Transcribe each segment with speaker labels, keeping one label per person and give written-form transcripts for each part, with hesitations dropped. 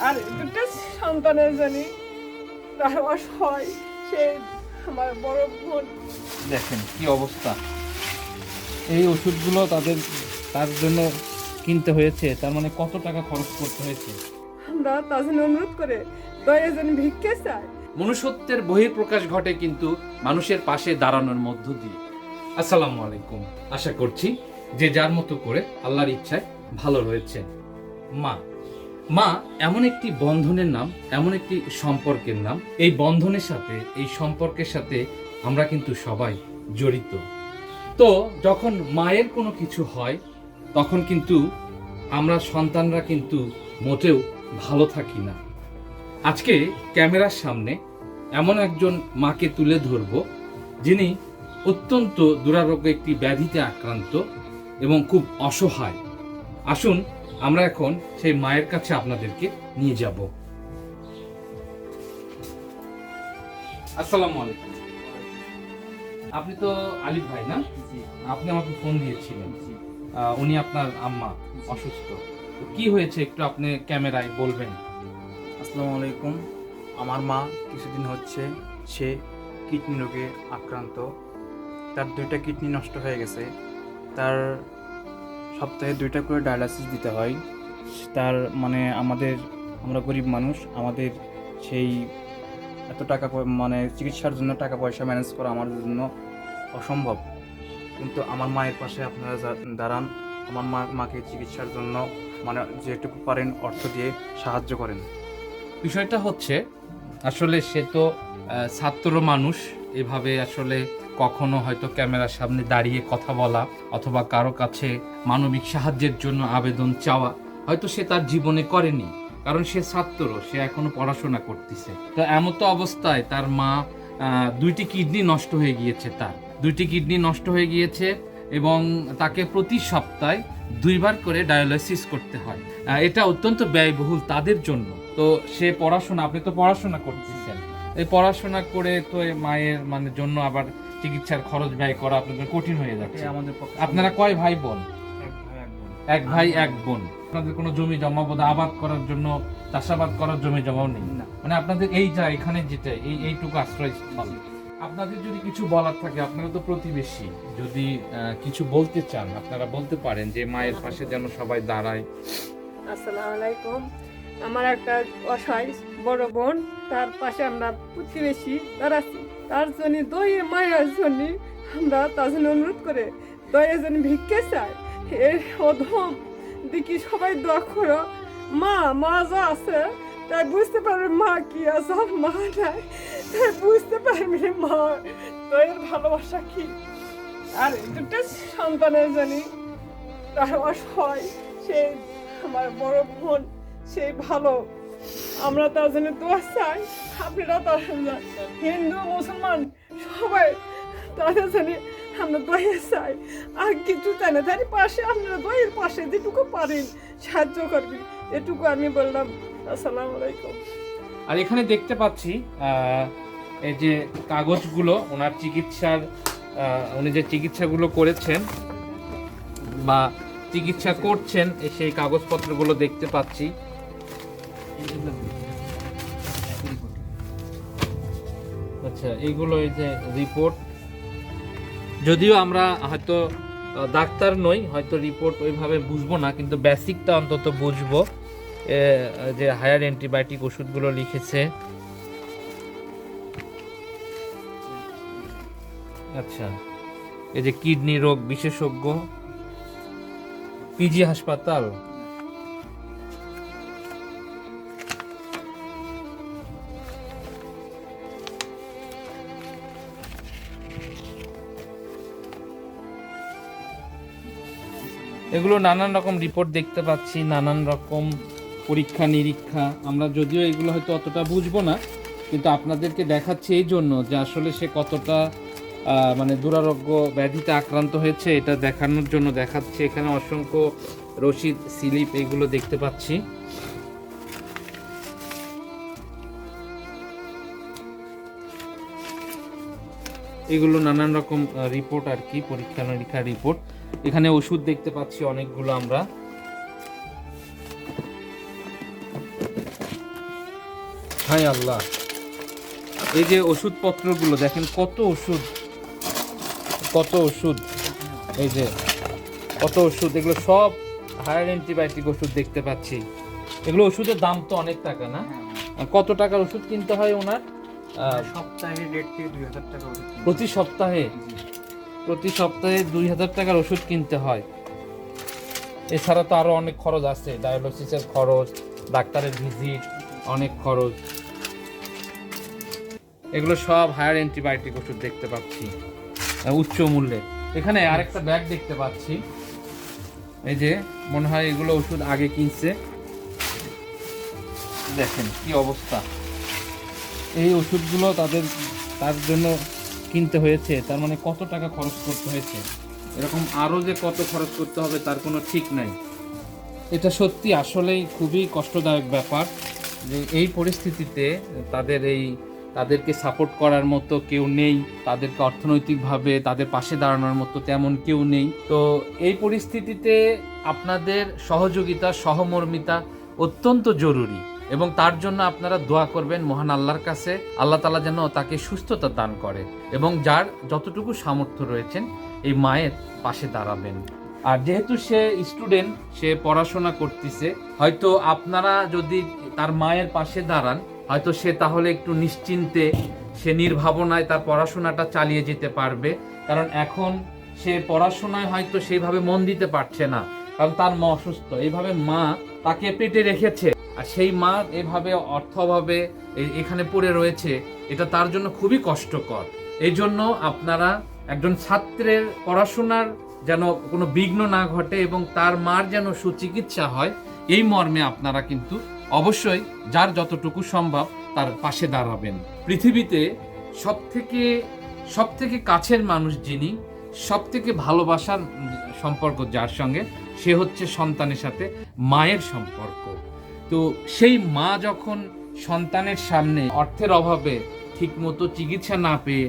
Speaker 1: আর দুটো সন্তানের জন্য তার অসহায় সে আমার বড় বোন।
Speaker 2: দেখেন কি অবস্থা, এই ওষুধগুলো তার জন্য কিনতে হয়েছে, তার মানে কত টাকা খরচ করতে হয়েছে।
Speaker 1: আমরা তার জন্য অনুরোধ করে দয়া যেন ভিক্ষে চাই।
Speaker 2: মনুষ্যত্বের বহিঃপ্রকাশ ঘটে কিন্তু মানুষের পাশে দাঁড়ানোর মধ্য দিয়ে। আসসালামু আলাইকুম, আশা করছি যে যার মতো করে আল্লাহর ইচ্ছায় ভালো রয়েছে। মা এমন একটি বন্ধনের নাম, এমন একটি সম্পর্কের নাম। এই বন্ধনের সাথে, এই সম্পর্কের সাথে আমরা কিন্তু সবাই জড়িত। তো যখন মায়ের কোনো কিছু হয় তখন কিন্তু আমরা সন্তানরা কিন্তু মোটেও ভালো থাকি না। আজকে ক্যামেরার সামনে এমন একজন মাকে তুলে ধরব যিনি অত্যন্ত দুরারোগ্য একটি ব্যাধিতে আক্রান্ত এবং খুব অসহায়। আসুন আমরা এখন সেই মায়ের কাছে আপনাদেরকে নিয়ে যাব। আসসালামু আলাইকুম। আপনি তো আলিফ ভাই না? আপনি আমাকে ফোন দিয়েছিলেন। উনি আপনার আম্মা অসুস্থ, তো কি হয়েছে একটু আপনি ক্যামেরায় বলবেন?
Speaker 3: আসসালামু আলাইকুম। আমার মা কিছুদিন হচ্ছে সে কিডনি রোগে আক্রান্ত। তার 2টা কিডনি নষ্ট হয়ে গেছে। তার সপ্তাহে 2টা করে ডায়ালাসিস দিতে হয়। তার মানে আমরা গরিব মানুষ, আমাদের সেই এত টাকা মানে চিকিৎসার জন্য টাকা পয়সা ম্যানেজ করা আমাদের জন্য অসম্ভব। কিন্তু আমার মায়ের পাশে আপনারা দাঁড়ান, আমার মাকে চিকিৎসার জন্য মানে যেটুকু পারেন অর্থ দিয়ে সাহায্য করেন।
Speaker 2: বিষয়টা হচ্ছে আসলে সে তো ছাত্র মানুষ, এভাবে আসলে কখনো হয়তো ক্যামেরার সামনে দাঁড়িয়ে কথা বলা অথবা কারো কাছে মানবিক সাহায্যের জন্য আবেদন চাওয়া হয়তো সে তার জীবনে করেনি, কারণ সে ছাত্র, সে এখনো পড়াশোনা করতেছে। তো এমতো অবস্থায় তার মা 2টি কিডনি নষ্ট হয়ে গিয়েছে, তার 2টি কিডনি নষ্ট হয়ে গিয়েছে এবং তাকে প্রতি সপ্তাহে 2বার করে ডায়ালাইসিস করতে হয়। এটা অত্যন্ত ব্যয়বহুল তাদের জন্য। তো সে পড়াশোনা, আপনি তো পড়াশোনা করতেছেন, এই পড়াশোনা করে তো মায়ের মানে জন্য আবার চিকিৎসার খরচ ব্যয় করা আপনাদের কঠিন হয়ে যাচ্ছে। আপনারা কয় ভাই বোন? এক ভাই এক বোন। আপনাদের কোনো জমি জমা বোধ আবাদ করার জন্য, চাষাবাদ করার জমি জমাও নেই? মানে আপনাদের এই যা এখানে যেটা এইটুকু আশ্রয়স্থল। আপনাদের যদি কিছু বলার থাকে, আপনারা তো প্রতিবেশী, যদি কিছু বলতে চান আপনারা বলতে পারেন, যে মায়ের পাশে যেন সবাই দাঁড়ায়।
Speaker 1: আসসালামু আলাইকুম। আমার একটা অসহায় বড় বোন, তার পাশে আমরা প্রতিবেশী দাঁড়াচ্ছি। তার জন্য দয়ে মায়ের জন্য আমরা তার জন্য অনুরোধ করে দয়া জন্য ভিক্ষে চাই। এর অধম দেখি সবাই দোয়া করো। মা যা আছে তাই বুঝতে পারবে মা কি আছে, আর মা নাই তাই বুঝতে পারবে মা দয়ের ভালোবাসা কি। আর দুটো সন্তানের জন্য তার অসহায় সে আমার বড় বোন, সেই ভালো। আমরা তার জন্য দোয়া চাই। আপনারা তার হিন্দু মুসলমান সবাই তাদের জন্য আমরা দয়া চাই, আর কিছু চাই না। তার পাশে আপনারা দয়ের পাশে যেটুকু পারেন সাহায্য করবেন, এটুকু আমি বললাম। আসসালামু আলাইকুম।
Speaker 2: আর এখানে দেখতে পাচ্ছি এই যে কাগজগুলো, ওনার চিকিৎসার, উনি যে চিকিৎসাগুলো করেছেন বা চিকিৎসা করছেন, সেই কাগজপত্রগুলো দেখতে পাচ্ছি। আচ্ছা, এইগুলো এই যে রিপোর্ট, যদিও আমরা হয়তো ডাক্তার নই, হয়তো রিপোর্ট ওইভাবে বুঝবো না, কিন্তু বেসিকটা অন্তত বুঝবো। যে হায়ার অ্যান্টিবায়োটিক ওষুধগুলো লিখেছে। আচ্ছা, এই যে কিডনি রোগ বিশেষজ্ঞ, পিজি হাসপাতাল। এগুলো নানান রকম রিপোর্ট দেখতে পাচ্ছি, নানান রকম পরীক্ষা নিরীক্ষা। আমরা যদিও এগুলো হয়তো অতটা বুঝবো না, কিন্তু আপনাদেরকে দেখাচ্ছি এই জন্য যে আসলে সে কতটা মানে দুরারোগ্য ব্যাধিতে আক্রান্ত হয়েছে, এটা দেখানোর জন্য দেখাচ্ছি। এখানে অসংখ্য রসিদ, স্লিপ এগুলো দেখতে পাচ্ছি। এগুলো নানান রকম রিপোর্ট আর কি, পরীক্ষা নিরীক্ষার রিপোর্ট। এখানে ওষুধ দেখতে পাচ্ছি অনেকগুলো আমরা। হায় আল্লাহ, এই যে ওষুধপত্রগুলো দেখেন, কত ওষুধ, কত ওষুধ, এই যে কত ওষুধ, এগুলো সব হায়ার অ্যান্টিবায়োটিক ওষুধ দেখতে পাচ্ছি। এগুলো ওষুধের দাম তো অনেক টাকা না? আর কত টাকার ওষুধ কিনতে হয় ওনার?
Speaker 3: সপ্তাহে 1.5 থেকে 2,000 টাকা ওষুধ কিনতে হয়।
Speaker 2: প্রতি সপ্তাহে? প্রতি সপ্তাহে 2,000 টাকার ওষুধ কিনতে হয়। এছাড়া তো আরো অনেক খরচ আছে, ডায়ালিসিসের খরচ, ডাক্তারের ভিজিট, অনেক খরচ। এগুলো সব হায়ার অ্যান্টিবায়োটিক ওষুধ দেখতে পাচ্ছি উচ্চ মূল্যে। এখানে আরেকটা ব্যাগ দেখতে পাচ্ছি, এই যে মনে হয় এগুলো ওষুধ আগে কিনছে। দেখেন কি অবস্থা, এই ওষুধগুলো তার জন্য কিনতে হয়েছে, তার মানে কত টাকা খরচ করতে হয়েছে। এরকম আরও যে কত খরচ করতে হবে তার কোনো ঠিক নাই। এটা সত্যি আসলেই খুবই কষ্টদায়ক ব্যাপার যে এই পরিস্থিতিতে তাদেরকে সাপোর্ট করার মতো কেউ নেই, তাদেরকে অর্থনৈতিকভাবে তাদের পাশে দাঁড়ানোর মতো তেমন কেউ নেই। তো এই পরিস্থিতিতে আপনাদের সহযোগিতা, সহমর্মিতা অত্যন্ত জরুরি, এবং তার জন্য আপনারা দোয়া করবেন মহান আল্লাহর কাছে, আল্লাহ তাআলা যেন তাকে সুস্থতা দান করে, এবং যার যতটুকু সামর্থ্য রয়েছেন এই মায়ের পাশে দাঁড়াবেন। আর যেহেতু সে স্টুডেন্ট, সে পড়াশোনা করতেছে, হয়তো আপনারা যদি তার মায়ের পাশে দাঁড়ান, হয়তো সে তাহলে একটু নিশ্চিন্তে, সে নির্ভাবনায় তার পড়াশোনাটা চালিয়ে যেতে পারবে। কারণ এখন সে পড়াশোনায় হয়তো সেইভাবে মন দিতে পারছে না, কারণ তার মা অসুস্থ, এইভাবে মা তাকে পেটে রেখেছে, আর সেই মা এভাবে অর্থ অভাবে এখানে পড়ে রয়েছে, এটা তার জন্য খুবই কষ্টকর। এই জন্য আপনারা একজন ছাত্রের পড়াশোনার যেন কোনো বিঘ্ন না ঘটে এবং তার মার যেন সুচিকিৎসা হয়, এই মর্মে আপনারা কিন্তু অবশ্যই যার যতটুকু সম্ভব তার পাশে দাঁড়াবেন। পৃথিবীতে সব থেকে কাছের মানুষ যিনি, সব থেকে ভালোবাসার সম্পর্ক যার সঙ্গে, সে হচ্ছে সন্তানের সাথে মায়ের সম্পর্ক। তো সেই মা যখন সন্তানের সামনে অর্থের অভাবে ঠিকমতো চিকিৎসা না পেয়ে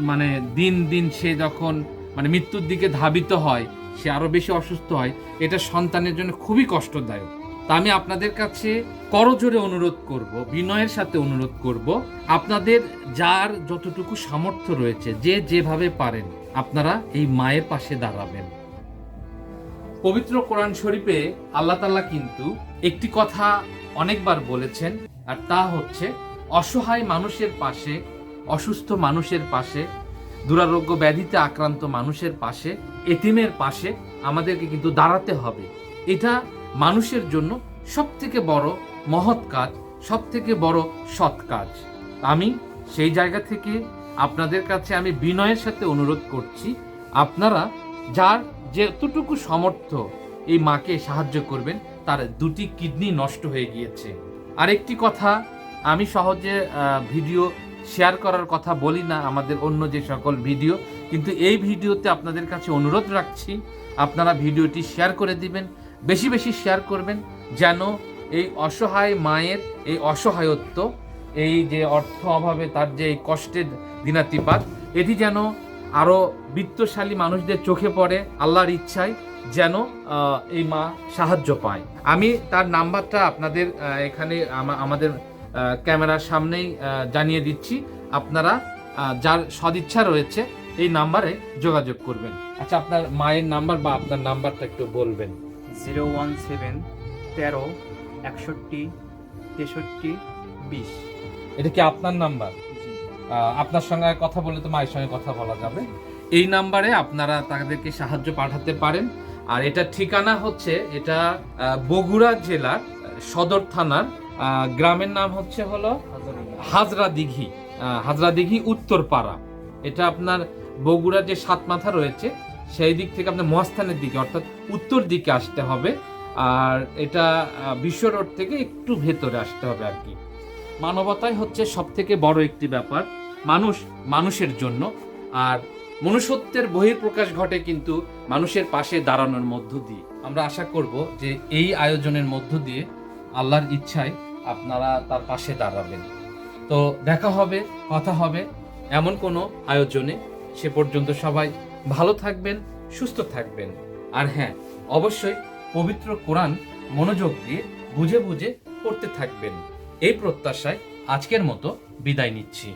Speaker 2: মানে দিন দিন সে যখন মৃত্যুর দিকে ধাবিত হয়, সে আরো বেশি অসুস্থ হয়, এটা সন্তানের জন্য খুবই কষ্টদায়ক। তা আমি আপনাদের কাছে করজোরে অনুরোধ করব, বিনয়ের সাথে অনুরোধ করব, আপনাদের যার যতটুকু সামর্থ্য রয়েছে, যে যেভাবে পারেন আপনারা এই মায়ের পাশে দাঁড়াবেন। পবিত্র কোরআন শরীফে আল্লাহ তাআলা কিন্তু একটি কথা অনেকবার বলেছেন, আর তা হচ্ছে অসহায় মানুষের পাশে, অসুস্থ মানুষের পাশে, দুরারোগ্য ব্যাধিতে আক্রান্ত মানুষের পাশে, এতিমের পাশে আমাদেরকে কিন্তু দাঁড়াতে হবে। এটা মানুষের জন্য সবথেকে বড় মহৎ কাজ, সবথেকে বড় সৎ কাজ। আমি সেই জায়গা থেকে আপনাদের কাছে আমি বিনয়ের সাথে অনুরোধ করছি, আপনারা যার যতটুকু সামর্থ্য এই মাকে সাহায্য করবেন। তার 2টি কিডনি নষ্ট হয়ে গিয়েছে। আরেকটি কথা, আমি সহজে ভিডিও শেয়ার করার কথা বলি না আমাদের অন্য যে সকল ভিডিও, কিন্তু এই ভিডিওতে আপনাদের কাছে অনুরোধ রাখছি, আপনারা ভিডিওটি শেয়ার করে দিবেন, বেশি বেশি শেয়ার করবেন, যেন এই অসহায় মায়ের এই অসহায়ত্ব, এই যে অর্থ অভাবে তার যে এই কষ্টের দিনাতিপাত, এটি যেন আরো বিত্তশালী মানুষদের চোখে পড়ে, আল্লাহর ইচ্ছায় যেন এই মা সাহায্য পায়। আমি তার নাম্বারটা আপনাদের এখানে আমাদের ক্যামেরার সামনেই জানিয়ে দিচ্ছি, আপনারা যার সদিচ্ছা রয়েছে এই নাম্বারে যোগাযোগ করবেন। আচ্ছা, আপনার মায়ের নাম্বার বা আপনার নাম্বারটা একটু বলবেন।
Speaker 3: 017 13 61 63 20।
Speaker 2: এটা কি আপনার নাম্বার? আপনার সঙ্গে কথা বলে তো মায়ের সঙ্গে কথা বলা যাবে। এই নাম্বারে আপনারা তাদেরকে সাহায্য পাঠাতে পারেন। আর এটা ঠিকানা হচ্ছে, এটা বগুড়া জেলার সদর থানার, গ্রামের নাম হচ্ছে হলো হাজরা দিঘি উত্তরপাড়া। এটা আপনার বগুড়া যে সাতমাথা রয়েছে সেই দিক থেকে আপনার মহাস্থানের দিকে, অর্থাৎ উত্তর দিকে আসতে হবে। আর এটা বিশ্ব রোড থেকে একটু ভেতরে আসতে হবে আর কি। মানবতাই হচ্ছে সব থেকে বড় একটি ব্যাপার, মানুষ মানুষের জন্য। আর মনুষ্যত্বের বহিঃপ্রকাশ ঘটে কিন্তু মানুষের পাশে দাঁড়ানোর মধ্য দিয়ে। আমরা আশা করব যে এই আয়োজনের মধ্য দিয়ে আল্লাহর ইচ্ছায় আপনারা তার পাশে দাঁড়াবেন। তো দেখা হবে, কথা হবে এমন কোনো আয়োজনে। সে পর্যন্ত সবাই ভালো থাকবেন, সুস্থ থাকবেন। আর হ্যাঁ, অবশ্যই পবিত্র কোরআন মনোযোগ দিয়ে বুঝে বুঝে পড়তে থাকবেন। এই প্রত্যাশায় আজকের মতো বিদায় নিচ্ছি।